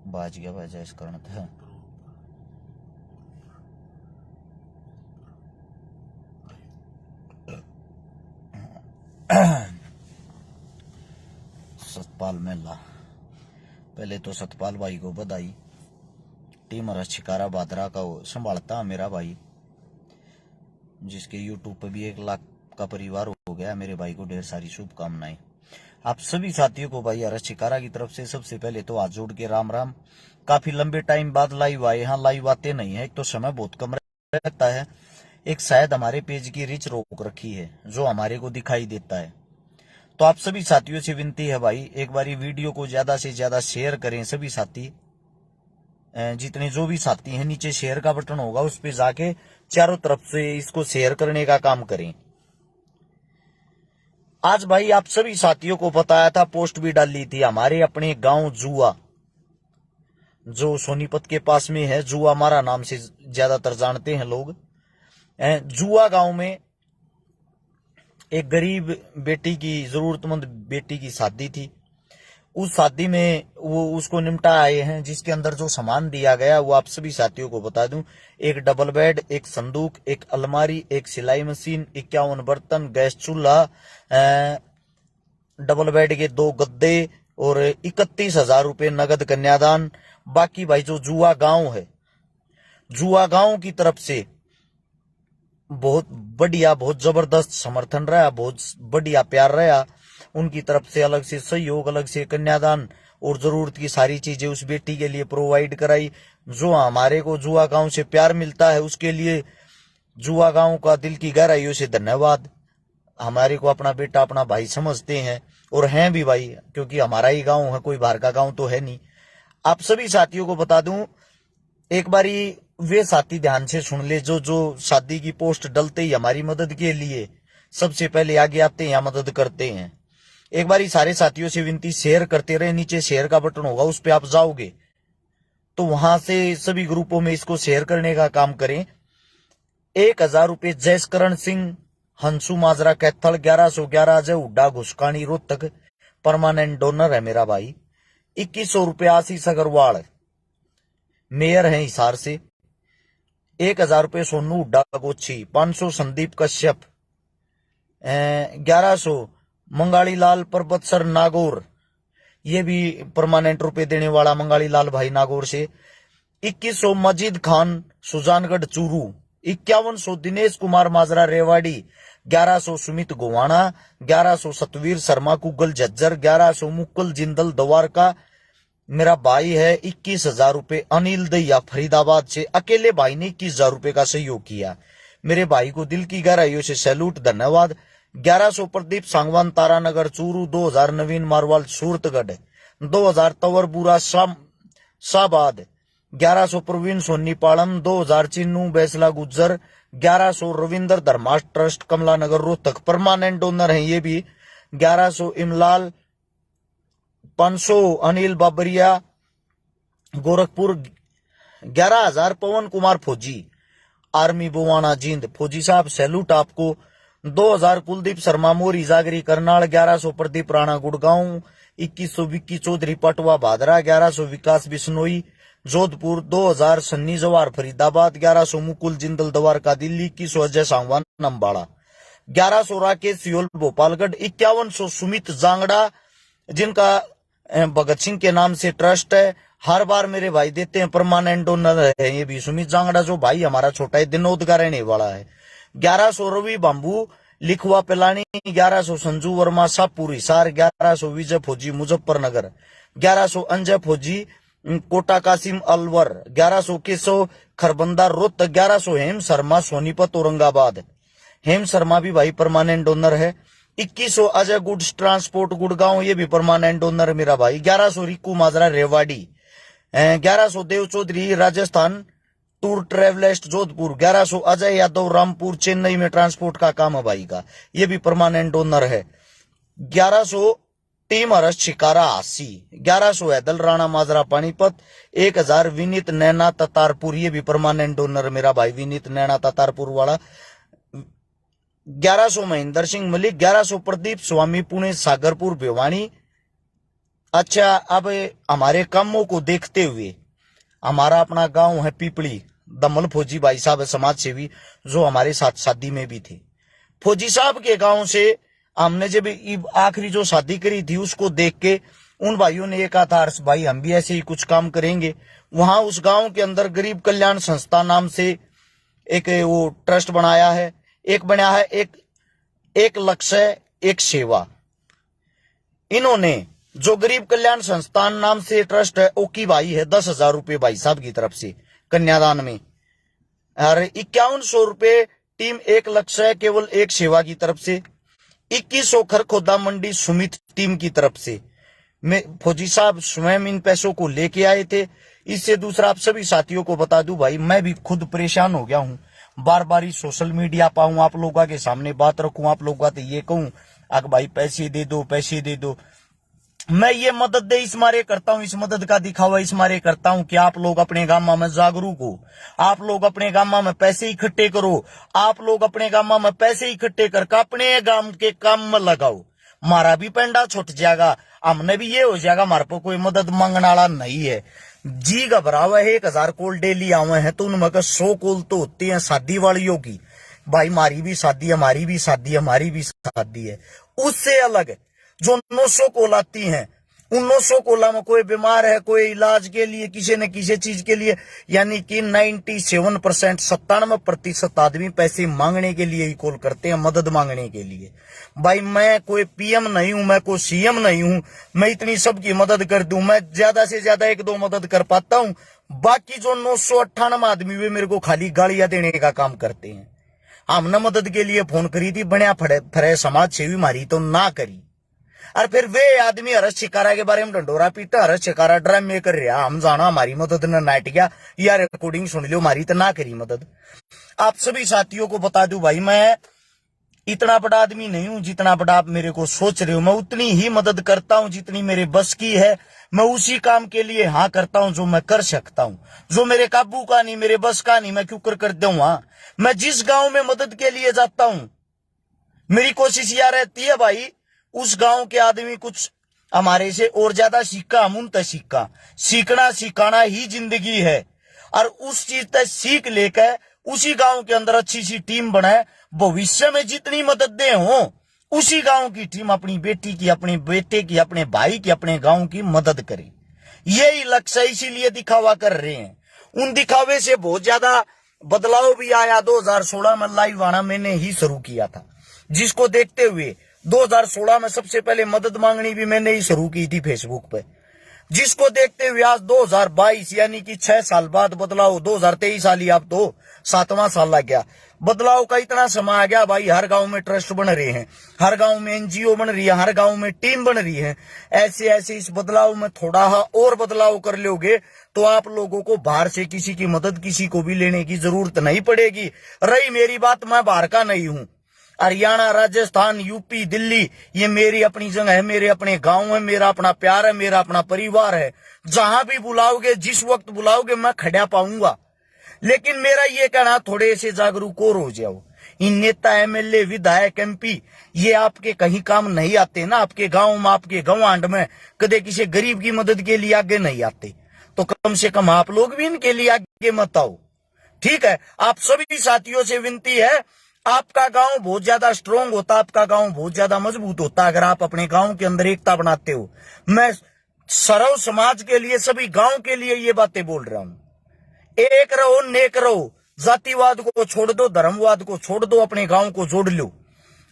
बाज गया भाई जैस करण था। सतपाल मेला, पहले तो सतपाल भाई को बधाई। टीम रस शिकारा बादरा का वो संभालता मेरा भाई, जिसके यूट्यूब पे भी 1 लाख का परिवार हो गया। मेरे भाई को ढेर सारी शुभकामनाएं। आप सभी साथियों को भाई हरस शिकारा की तरफ से सबसे पहले तो हाथ जोड़ के राम राम। काफी लंबे टाइम बाद लाइव आए। यहाँ लाइव आते नहीं है, एक तो समय बहुत कम रहता है, एक शायद हमारे पेज की रीच रोक रखी है जो हमारे को दिखाई देता है। तो आप सभी साथियों से विनती है भाई, एक बारी वीडियो को ज्यादा से ज्यादा शेयर करें। सभी साथी, जितने जो भी साथी हैं, नीचे शेयर का बटन होगा, उस पे जाके चारों तरफ से इसको शेयर करने का काम करें। आज भाई आप सभी साथियों को बताया था, पोस्ट भी डाली थी, हमारे अपने गांव जुआ जो सोनीपत के पास में है, जुआ हमारा नाम से ज्यादातर जानते हैं लोग। जुआ गांव में एक गरीब बेटी की, जरूरतमंद बेटी की शादी थी। उस शादी में वो उसको निपटा आए हैं, जिसके अंदर जो सामान दिया गया वो आप सभी साथियों को बता दूं। एक डबल बेड, एक संदूक, एक अलमारी, एक सिलाई मशीन, 51 बर्तन, गैस चूल्हा, डबल बेड के 2 गद्दे और 31,000 रुपए नगद कन्यादान। बाकी भाई जो जुआ गांव है, जुआ गांव की तरफ से बहुत बढ़िया, बहुत जबरदस्त समर्थन रहा, बहुत बढ़िया प्यार रहा। उनकी तरफ से अलग से सहयोग, अलग से कन्यादान और जरूरत की सारी चीजें उस बेटी के लिए प्रोवाइड कराई। जो हमारे को जुआ गांव से प्यार मिलता है, उसके लिए जुआ गांव का दिल की गहराइयों से धन्यवाद। हमारे को अपना बेटा, अपना भाई समझते हैं और हैं भी भाई, क्योंकि हमारा ही गांव है, कोई बाहर का गांव तो है नहीं। आप सभी साथियों को बता दूं, एक बारी वे साथी ध्यान से सुन ले जो जो शादी की पोस्ट डलते ही हमारी मदद के लिए सबसे पहले आगे आते हैं या मदद करते हैं। एक बारी सारे साथियों से विनती, शेयर करते रहे। नीचे शेयर का बटन होगा, उस पे आप जाओगे तो वहां से सभी ग्रुपों में इसको शेयर करने का काम करें। 1,000 रुपए जयकरण सिंह, हंसू माजरा कैथल, 1111 अजय हुड्डा घुसकानी रोहतक, परमानेंट डोनर है मेरा भाई। 2100 रुपये आशीष अग्रवाल, मेयर है हिसार से। 1,000 रुपये सोनू हुड्डा गोची, 500 संदीप कश्यप, 1100 मंगाली लाल पर्वत सर नागौर, ये भी परमानेंट रुपए देने वाला मंगाली लाल भाई नागौर से। 2100 मजीद खान सुजानगढ़ चूरू, 5100 दिनेश कुमार माजरा रेवाड़ी, 1100 सुमित गोवाना, 1100 सतवीर शर्मा कुगल झज्जर, 1100 मुकुल जिंदल द्वारका, मेरा भाई है। 21,000 रुपए अनिल दैया फरीदाबाद से, अकेले भाई ने 21,000 रुपए का सहयोग किया। मेरे भाई को दिल की गहराइयों से सैल्यूट, धन्यवाद। 1100 प्रदीप सांगवान तारानगर चूरू, 2000 नवीन मारवाल सूरतगढ़, 2000 तवरपुरा शाहबाद, 1100 प्रवीण सोनी पाड़म, 2000 चिन्नू बैसला गुज्जर, 1100 रविंद्र धर्माश ट्रस्ट कमला नगर रोहतक, परमानेंट डोनर है ये भी। 1100 इमलाल, 500 अनिल बाबरिया गोरखपुर, 11,000 पवन कुमार फौजी आर्मी बोवाना जींद, फौजी साहब सैल्यूट आपको। 2,000 कुलदीप शर्मा मोरी जागरी करनाल, 1100 प्रदीप राणा गुड़गांव, 2100 विक्की चौधरी पटवा भादरा, 1100 विकास बिश्नोई जोधपुर, 2000 सन्नी जवार फरीदाबाद, 1100 मुकुल जिंदल द्वारका दिल्ली, 2100 अजय सांगवान अम्बाड़ा, 1100 राकेश सियोल भोपालगढ़, 5100 सुमित जांगड़ा, जिनका भगत सिंह के नाम से ट्रस्ट है। हर बार मेरे भाई देते हैं, परमानेंट डोनर है ये भी। सुमित जांगड़ा जो भाई हमारा छोटा है, दिनोद का रहने वाला है। 1100 रवि बाम्बू लिखवा पिलानी, 1100 संजू वर्मा शाहपुर हिसार, 1100 विजय फौजी मुजफ्फरनगर, 1100 अंजय फौजी कोटा कासिम अलवर, 1100 केशव खरबंदा रोहतक, 1100 हेम शर्मा सोनीपत औरंगाबाद, हेम शर्मा भी भाई परमानेंट डोनर है। 2100 अजय गुड्स ट्रांसपोर्ट गुड़गांव, ये भी परमानेंट डोनर मेरा भाई। 1100 रिकू माजरा रेवाड़ी, 1100 देव चौधरी राजस्थान टूर ट्रेवलिस्ट जोधपुर, 1100 अजय यादव रामपुर चेन्नई में ट्रांसपोर्ट का काम है भाई का, ये भी परमानेंट डोनर है। 1100 टीम हरस शिकारा हासी, 1100 हैदल राणा माजरा पानीपत, 1000 विनीत नैना ततारपुर, ये भी परमानेंट डोनर मेरा भाई विनीत नैना ततारपुर वाला। 1100 महेंद्र सिंह मलिक, 1100 प्रदीप स्वामी पुणे सागरपुर भिवानी, अच्छा, अब हमारे कामों को देखते हुए हमारा अपना गांव है पीपली, दमल फौजी भाई साहब समाज सेवी जो हमारे साथ शादी में भी थे। फौजी साहब के गांव से हमने जब आखिरी जो शादी करी थी उसको देख के उन भाइयों ने ये कहा था, हर्ष भाई हम भी ऐसे ही कुछ काम करेंगे। वहां उस गांव के अंदर गरीब कल्याण संस्था नाम से एक वो ट्रस्ट बनाया है, एक बनाया है एक लक्ष्य एक सेवा। इन्होंने जो गरीब कल्याण संस्थान नाम से ट्रस्ट है, ओकी भाई है 10,000 रुपये भाई साहब की तरफ से कन्यादान में, और 5100 रुपये टीम एक लक्ष्य केवल एक सेवा की तरफ से, 2100 खरखोदा मंडी सुमित टीम की तरफ से। मैं फौजी साहब स्वयं इन पैसों को लेके आए थे। इससे दूसरा आप सभी साथियों को बता दूं भाई, मैं भी खुद परेशान हो गया हूं, बार बार ही सोशल मीडिया पाऊं, आप लोगों के सामने बात रखूं, आप लोगों को ये कहूं अगर भाई पैसे दे दो पैसे दे दो। मैं ये मदद दे इस मारे करता हूं, इस मदद का दिखावा इस मारे करता हूं कि आप लोग अपने गांव में जागरूक हो, आप लोग अपने गांव में पैसे इकट्ठे करो, आप लोग अपने गांव में पैसे इकट्ठे करके अपने गांव के काम में लगाओ। मारा भी पेंडा छुट जाएगा, हमने भी ये हो जाएगा, हमारे को कोई मदद मांगने वाला नहीं है। जी घबरावा है, 1000 कॉल डेली आवे हैं तो उनमें 100 कॉल तो होती है शादी वालियों की, भाई हमारी भी शादी है, हमारी भी शादी है, हमारी भी शादी है। उससे अलग जो 900 कॉल आती हैं, उन 900 कॉल में कोई बीमार है, कोई इलाज के लिए किसी न किसी चीज के लिए, यानी कि 97% 97% आदमी पैसे मांगने के लिए ही कॉल करते हैं, मदद मांगने के लिए। भाई मैं कोई पीएम नहीं हूं, मैं कोई सीएम नहीं हूं, मैं इतनी सबकी मदद कर दूं, मैं ज्यादा से ज्यादा 1-2 मदद कर पाता हूं। बाकी जो 998 आदमी वे मेरे को खाली गालियां देने का काम करते हैं। हमने मदद के लिए फोन करी थी, बढ़िया फरे समाज सेवी मारी तो ना करी, और फिर वे आदमी हरस शिकारा के बारे में डंडोरा पीटा, हरस शिकारा ड्रामे कर रहा, हम जाना हमारी मदद न नाट गया, यार रिकॉर्डिंग सुन लो हमारी तो ना करी मदद। आप सभी साथियों को बता दूं भाई, मैं इतना बड़ा आदमी नहीं हूं जितना बड़ा आप मेरे को सोच रहे हो। मैं उतनी ही मदद करता हूं जितनी मेरे बस की है, मैं उसी काम के लिए हाँ करता हूं जो मैं कर सकता हूं, जो मेरे काबू का नहीं, मेरे बस का नहीं, मैं क्यों कर दूंगा। मैं जिस गांव में मदद के लिए जाता हूं, मेरी कोशिश यह रहती है भाई उस गांव के आदमी कुछ हमारे से और ज्यादा सीखा, हम उन तक सीखा, सीखना सिखाना ही जिंदगी है, और उस चीज तक सीख लेकर उसी गांव के अंदर अच्छी सी टीम बनाए, भविष्य में जितनी मदद दे हो उसी गांव की टीम अपनी बेटी की, अपने बेटे की, अपने भाई की, अपने गांव की मदद करे। यही लक्ष्य, इसीलिए दिखावा कर रहे हैं। उन दिखावे से बहुत ज्यादा बदलाव भी आया। 2016 में लाइव आना मैंने ही शुरू किया था, जिसको देखते हुए 2016 में सबसे पहले मदद मांगनी भी मैंने ही शुरू की थी फेसबुक पे, जिसको देखते हुए आज 2022 यानी कि 6 साल बाद बदलाव, 2023 साल ही अब तो 7वां साल लग गया, बदलाव का इतना समय आ गया भाई। हर गांव में ट्रस्ट बन रहे हैं, हर गांव में एनजीओ बन रही है, हर गांव में टीम बन रही है। ऐसे ऐसे इस बदलाव में थोड़ा और बदलाव कर लोगे तो आप लोगों को बाहर से किसी की मदद, किसी को भी लेने की जरूरत नहीं पड़ेगी। रही मेरी बात, मैं बाहर का नहीं हूं, हरियाणा, राजस्थान, यूपी, दिल्ली, ये मेरी अपनी जगह है, मेरे अपने गांव है, मेरा अपना प्यार है, मेरा अपना परिवार है। जहां भी बुलाओगे, जिस वक्त बुलाओगे, मैं खड़ा पाऊंगा। लेकिन मेरा ये कहना, थोड़े से जागरूक और हो जाओ। इन नेता, एमएलए, विधायक, एमपी ये आपके कहीं काम नहीं आते ना, आपके गांव में, आपके गवांड में कदे किसी गरीब की मदद के लिए आगे नहीं आते, तो कम से कम आप लोग भी इनके लिए आगे मत आओ, ठीक है। आप सभी साथियों से विनती है, आपका गांव बहुत ज्यादा स्ट्रांग होता, आपका गांव बहुत ज्यादा मजबूत होता अगर आप अपने गांव के अंदर एकता बनाते हो। मैं सर्व समाज के लिए, सभी गांव के लिए ये बातें बोल रहा हूं। एक रहो, नेक रहो, जातिवाद को छोड़ दो, धर्मवाद को छोड़ दो, अपने गांव को जोड़ लो।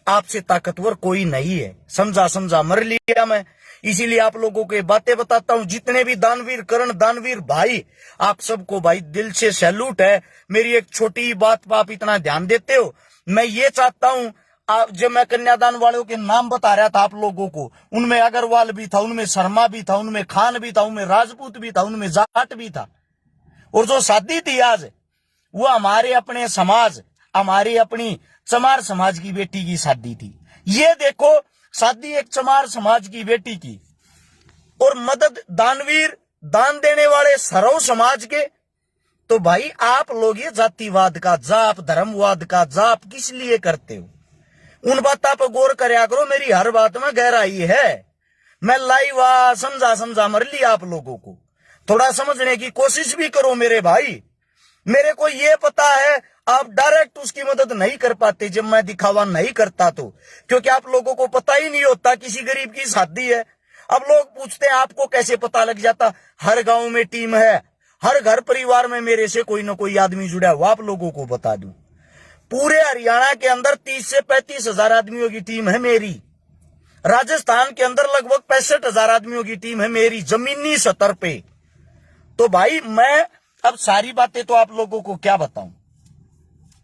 आपसे ताकतवर कोई नहीं है। समझा मर लिया मैं, इसीलिए आप लोगों को बातें बताता हूं। जितने भी दानवीर, करण दानवीर भाई, आप सबको भाई दिल से सैल्यूट है। मेरी एक छोटी बात पर आप इतना ध्यान देते हो। मैं ये चाहता हूं, आप जब मैं कन्यादान वालों के नाम बता रहा था आप लोगों को, उनमें अग्रवाल भी था, उनमें शर्मा भी था, उनमें खान भी था, उनमें राजपूत भी था, उनमें जाट भी था। और जो शादी थी आज, वो हमारे अपने समाज, हमारी अपनी चमार समाज की बेटी की शादी थी। ये देखो, शादी एक चमार समाज की बेटी की, और मदद दानवीर, दान देने वाले सरव समाज के। तो भाई आप लोग ये जातिवाद का जाप, धर्मवाद का जाप किस लिए करते हो? उन बातों पर गौर करया करो। मेरी हर बात में गहराई है, मैं लाइव समझा मर लिया। आप लोगों को थोड़ा समझने की कोशिश भी करो मेरे भाई। मेरे को ये पता है आप डायरेक्ट उसकी मदद नहीं कर पाते जब मैं दिखावा नहीं करता तो, क्योंकि आप लोगों को पता ही नहीं होता किसी गरीब की शादी है। अब लोग पूछते हैं आपको कैसे पता लग जाता। हर गांव में टीम है, हर घर परिवार में मेरे से कोई ना कोई आदमी जुड़ा है। वो आप लोगों को बता दूं, पूरे हरियाणा के अंदर 30 से 35 हजार आदमियों की टीम है मेरी। राजस्थान के अंदर लगभग 65,000 आदमियों की टीम है मेरी जमीनी स्तर पे। तो भाई मैं अब सारी बातें तो आप लोगों को क्या बताऊं।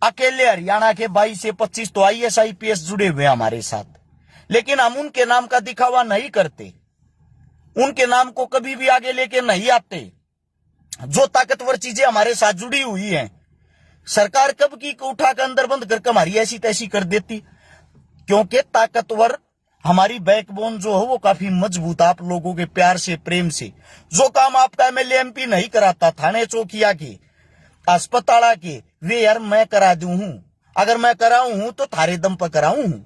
अकेले हरियाणा के 22 से 25 तो IAS IPS जुड़े हुए हमारे साथ, लेकिन हम उनके नाम का दिखावा नहीं करते, उनके नाम को कभी भी आगे लेके नहीं आते। जो ताकतवर चीजें हमारे साथ जुड़ी हुई हैं, सरकार कब की उठा कर अंदर बंद करके हमारी ऐसी तैसी कर देती, क्योंकि ताकतवर हमारी बैकबोन जो है वो काफी मजबूत। आप लोगों के प्यार से, प्रेम से जो काम आपका MLA MP नहीं कराता, थाने चौकिया के, अस्पताल के, वे यार मैं करा दूं हूं। अगर मैं कराऊं हूं तो थारे दम पर कराऊं हूं।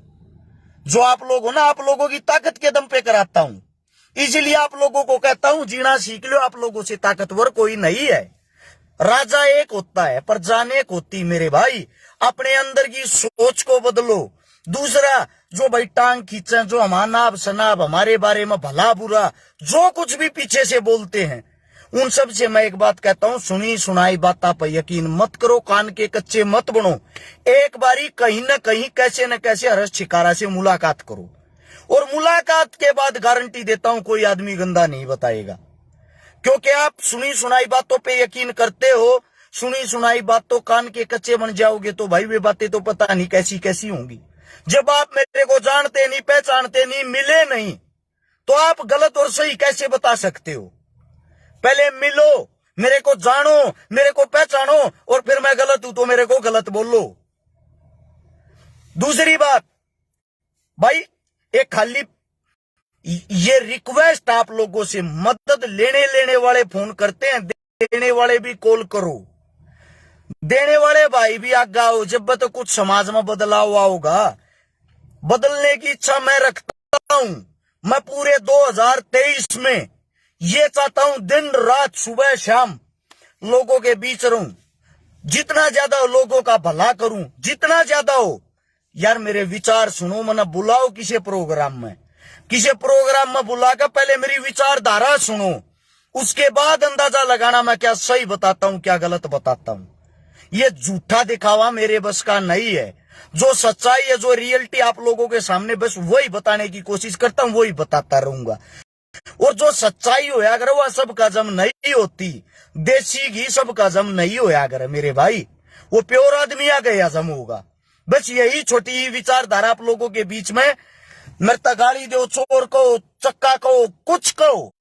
जो आप लोग हो ना, आप लोगों की ताकत के दम पे कराता हूं। इसलिए आप लोगों को कहता हूं जीना सीख लो, आप लोगों से ताकतवर कोई नहीं है। राजा एक होता है पर जान एक होती मेरे भाई। अपने अंदर की सोच को बदलो। दूसरा, जो भाई टांग खींचे, जो हमारा नाब शनाब हमारे बारे में भला बुरा जो कुछ भी पीछे से बोलते हैं, उन सब से मैं एक बात कहता हूं, सुनी सुनाई बात पर यकीन मत करो, कान के कच्चे मत बनो। एक बारी कहीं न कहीं कैसे न कैसे हर्ष छिकारा से मुलाकात करो, और मुलाकात के बाद गारंटी देता हूं कोई आदमी गंदा नहीं बताएगा। क्योंकि आप सुनी सुनाई बातों पे यकीन करते हो, सुनी सुनाई बातों कान के कच्चे बन जाओगे तो भाई वे बातें तो पता नहीं कैसी कैसी होंगी। जब आप मेरे को जानते नहीं, पहचानते नहीं, मिले नहीं, तो आप गलत और सही कैसे बता सकते हो। पहले मिलो, मेरे को जानो, मेरे को पहचानो, और फिर मैं गलत हूं तो मेरे को गलत बोलो। दूसरी बात भाई, एक खाली ये रिक्वेस्ट आप लोगों से, मदद लेने वाले फोन करते हैं, देने वाले भी कॉल करो। देने वाले भाई भी आगे आओ, जब तो कुछ समाज में बदलाव आओगा। बदलने की इच्छा मैं रखता हूं। मैं पूरे 2023 में ये चाहता हूं दिन रात सुबह शाम लोगों के बीच रहूं, जितना ज्यादा लोगों का भला करूं, जितना ज्यादा हो। यार मेरे विचार सुनो, मना बुलाओ किसी प्रोग्राम में बुलाकर पहले मेरी विचारधारा सुनो, उसके बाद अंदाजा लगाना मैं क्या सही बताता हूं क्या गलत बताता हूं। ये झूठा दिखावा मेरे बस का नहीं है। जो सच्चाई है, जो रियलिटी आप लोगों के सामने बस वही बताने की कोशिश करता हूं, वही बताता रहूंगा। और जो सच्चाई हो अगर वह सबका जम नहीं होती, देसी घी सबका जम नहीं हो अगर मेरे भाई, वो प्योर आदमी आ गया जम होगा। बस यही छोटी विचारधारा आप लोगों के बीच में। मरता गाली दो, चोर कहो, चक्का कहो, कुछ कहो,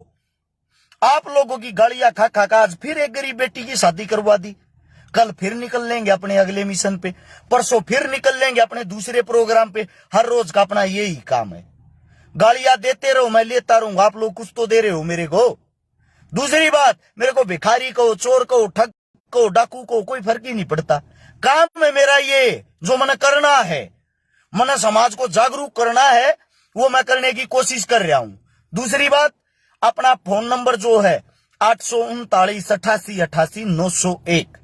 आप लोगों की गालियां खा खा आज फिर एक गरीब बेटी की शादी करवा दी। कल फिर निकल लेंगे अपने अगले मिशन पे, परसों फिर निकल लेंगे अपने दूसरे प्रोग्राम पे। हर रोज का अपना यही काम है, गालियां देते रहो, मैं लेता रहूंगा, आप लोग कुछ तो दे रहे हो मेरे को। दूसरी बात, मेरे को भिखारी कहो, चोर कहो, ठग कहो, डाकू कहो, कोई फर्क ही नहीं पड़ता। काम है मेरा ये, जो मैंने करना है, मैंने समाज को जागरूक करना है, वो मैं करने की कोशिश कर रहा हूं। दूसरी बात, अपना फोन नंबर जो है 839 88 88 901,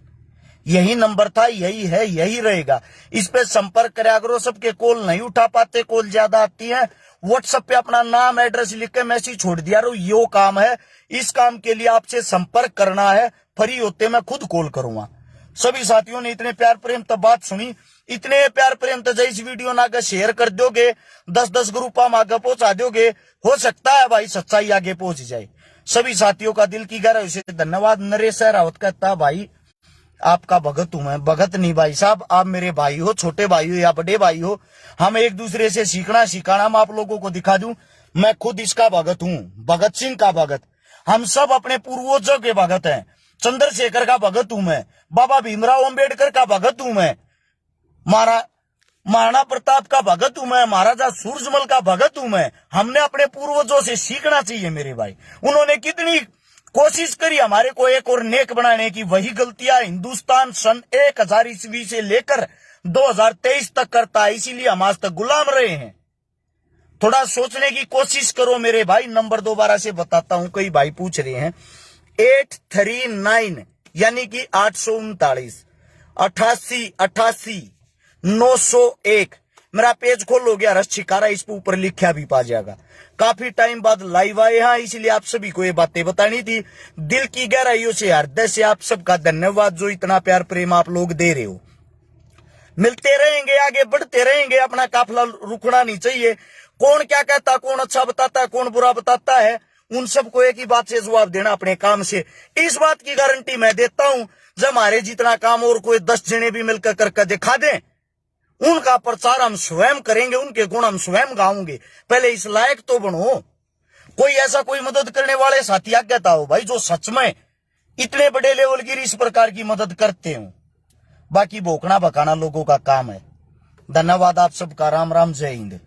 यही नंबर था, यही है, यही रहेगा। इस पे संपर्क करा करो। सबके कॉल नहीं उठा पाते, कॉल ज्यादा आती है। व्हाट्सएप पे अपना नाम एड्रेस लिख के मैसेज छोड़ दिया रो, यो काम है, इस काम के लिए आपसे संपर्क करना है, फ्री होते मैं खुद कॉल करूंगा। सभी साथियों ने इतने प्यार प्रेम तब बात सुनी, इतने प्यार प्रेम तो इस वीडियो ना आगे शेयर कर दोगे, 10-10 ग्रुप हम आगे पहुंचा दोगे, हो सकता है भाई सच्चाई आगे पहुंच जाए। सभी साथियों का दिल की गहराई से धन्यवाद। नरेश रावत कहता भाई आपका भगत हूं मैं। भगत नहीं भाई साहब, आप मेरे भाई हो, छोटे भाई हो या बड़े भाई हो, हम एक दूसरे से सीखना सिखाना। मैं आप लोगों को दिखा दूं, मैं खुद इसका भगत हूं, भगत सिंह का भगत। हम सब अपने पूर्वजों के भगत हैं। चंद्रशेखर का भगत हूं मैं, बाबा भीमराव अंबेडकर का भगत हूं मैं, महाराणा प्रताप का भगत हूं मैं, महाराजा सूरजमल का भगत हूं मैं। हमने अपने पूर्वजों से सीखना चाहिए मेरे भाई। उन्होंने कितनी कोशिश करी हमारे को एक और नेक बनाने की, वही गलतियां हिंदुस्तान सन 1000 ईस्वी से लेकर 2023 तक करता है, इसीलिए हम आज तक गुलाम रहे हैं। थोड़ा सोचने की कोशिश करो मेरे भाई। नंबर दोबारा से बताता हूं, कई भाई पूछ रहे हैं। 839 यानी कि 839 88 901। मेरा पेज खोलोगे रस छिकारा, इस पे ऊपर लिखा भी पा जाएगा। काफी टाइम बाद लाइव आए हैं, इसलिए आप सभी को ये बातें बतानी थी। दिल की गहराइयों से, हृदय से आप सबका धन्यवाद, जो इतना प्यार प्रेम आप लोग दे रहे हो। मिलते रहेंगे, आगे बढ़ते रहेंगे, अपना काफिला रुकना नहीं चाहिए। कौन क्या कहता, कौन अच्छा बताता है, कौन बुरा बताता है, उन सबको एक ही बात से जवाब देना, अपने काम से। इस बात की गारंटी मैं देता हूं, जब हमारे जितना काम और कोई 10 जने भी मिलकर करके दिखा दें, उनका प्रचार हम स्वयं करेंगे, उनके गुण हम स्वयं गाऊंगे। पहले इस लायक तो बनो। कोई ऐसा कोई मदद करने वाले साथी आ कहता हो भाई, जो सच में इतने बड़े लेवल की इस प्रकार की मदद करते हो। बाकी भोकना भकाना लोगों का काम है। धन्यवाद आप सबका। राम राम, जय हिंद।